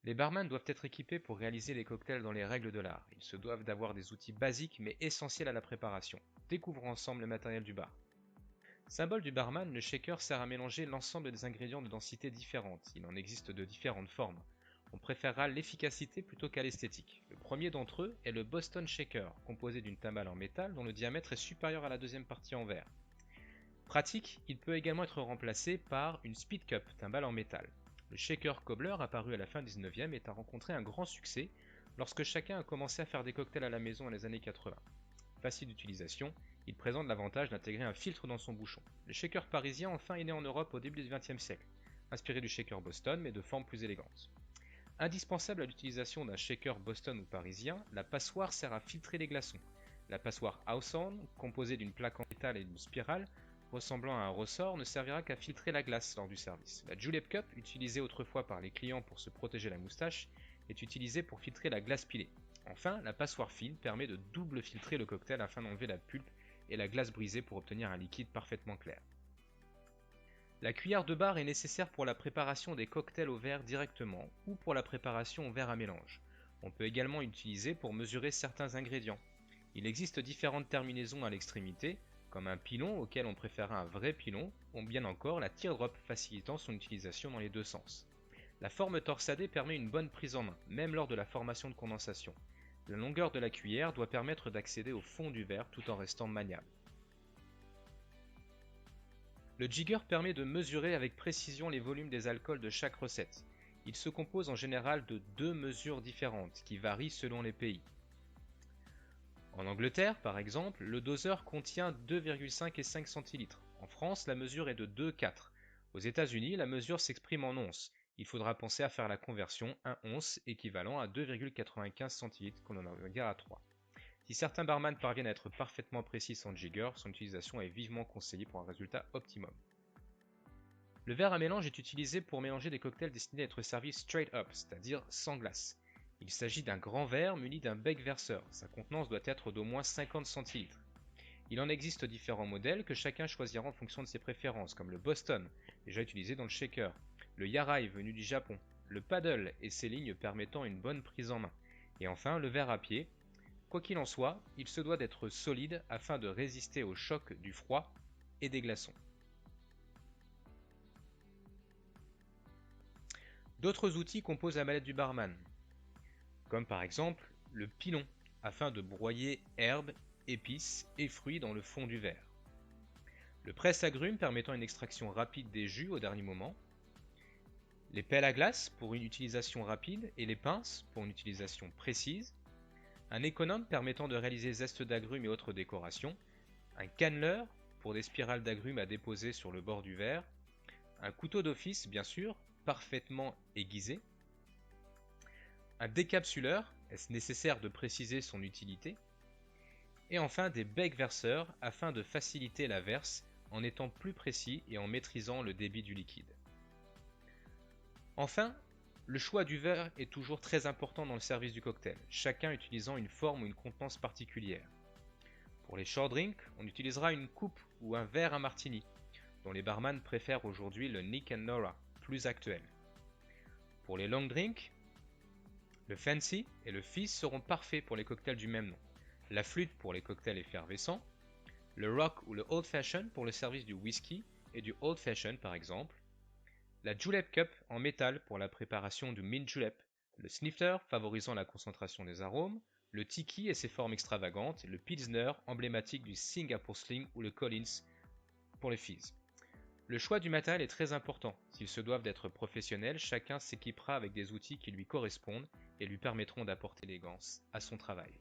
Les barman doivent être équipés pour réaliser les cocktails dans les règles de l'art. Ils se doivent d'avoir des outils basiques mais essentiels à la préparation. Découvrons ensemble le matériel du bar. Symbole du barman, le shaker sert à mélanger l'ensemble des ingrédients de densité différentes. Il en existe de différentes formes. On préférera l'efficacité plutôt qu'à l'esthétique. Le premier d'entre eux est le Boston Shaker, composé d'une timbale en métal dont le diamètre est supérieur à la deuxième partie en verre. Pratique, il peut également être remplacé par une Speed Cup, timbale en métal. Le shaker cobbler, apparu à la fin du 19e, a rencontré un grand succès lorsque chacun a commencé à faire des cocktails à la maison dans les années 80. Facile d'utilisation, il présente l'avantage d'intégrer un filtre dans son bouchon. Le shaker parisien enfin est né en Europe au début du XXe siècle, inspiré du shaker Boston mais de forme plus élégante. Indispensable à l'utilisation d'un shaker Boston ou parisien, la passoire sert à filtrer les glaçons. La passoire Hawthorne, composée d'une plaque en métal et d'une spirale, ressemblant à un ressort, ne servira qu'à filtrer la glace lors du service. La Julep Cup, utilisée autrefois par les clients pour se protéger la moustache, est utilisée pour filtrer la glace pilée. Enfin, la passoire fine permet de double filtrer le cocktail afin d'enlever la pulpe et la glace brisée pour obtenir un liquide parfaitement clair. La cuillère de bar est nécessaire pour la préparation des cocktails au verre directement ou pour la préparation au verre à mélange. On peut également l'utiliser pour mesurer certains ingrédients. Il existe différentes terminaisons à l'extrémité, comme un pilon auquel on préférera un vrai pilon, ou bien encore la teardrop facilitant son utilisation dans les deux sens. La forme torsadée permet une bonne prise en main, même lors de la formation de condensation. La longueur de la cuillère doit permettre d'accéder au fond du verre tout en restant maniable. Le jigger permet de mesurer avec précision les volumes des alcools de chaque recette. Il se compose en général de deux mesures différentes qui varient selon les pays. En Angleterre, par exemple, le doseur contient 2,5 et 5 centilitres. En France, la mesure est de 2,4. Aux États-Unis, la mesure s'exprime en onces. Il faudra penser à faire la conversion 1 once équivalent à 2,95 centilitres qu'on en égale à 3. Si certains barman parviennent à être parfaitement précis sans jigger, son utilisation est vivement conseillée pour un résultat optimum. Le verre à mélange est utilisé pour mélanger des cocktails destinés à être servis straight up, c'est-à-dire sans glace. Il s'agit d'un grand verre muni d'un bec verseur. Sa contenance doit être d'au moins 50 centilitres. Il en existe différents modèles que chacun choisira en fonction de ses préférences, comme le Boston, déjà utilisé dans le shaker, le Yarai venu du Japon, le Paddle et ses lignes permettant une bonne prise en main, et enfin le verre à pied. Quoi qu'il en soit, il se doit d'être solide afin de résister au choc du froid et des glaçons. D'autres outils composent la mallette du barman, comme par exemple le pilon, afin de broyer herbes, épices et fruits dans le fond du verre. Le presse-agrumes permettant une extraction rapide des jus au dernier moment. Les pelles à glace pour une utilisation rapide et les pinces pour une utilisation précise. Un économe permettant de réaliser zestes d'agrumes et autres décorations. Un canneleur pour des spirales d'agrumes à déposer sur le bord du verre. Un couteau d'office, bien sûr, parfaitement aiguisé. Un décapsuleur, est-ce nécessaire de préciser son utilité? Et enfin des becs verseurs afin de faciliter la verse en étant plus précis et en maîtrisant le débit du liquide. Enfin, le choix du verre est toujours très important dans le service du cocktail, chacun utilisant une forme ou une contenance particulière. Pour les short drinks, on utilisera une coupe ou un verre à martini, dont les barman préfèrent aujourd'hui le Nick and Nora, plus actuel. Pour les long drinks, le Fancy et le Fizz seront parfaits pour les cocktails du même nom. La flûte pour les cocktails effervescents, le rock ou le old fashion pour le service du whisky et du old fashion par exemple, la julep cup en métal pour la préparation du mint julep, le snifter favorisant la concentration des arômes, le tiki et ses formes extravagantes, le pilsner emblématique du Singapore Sling ou le Collins pour les fizz. Le choix du matériel est très important. S'ils se doivent d'être professionnels, chacun s'équipera avec des outils qui lui correspondent et lui permettront d'apporter l'élégance à son travail.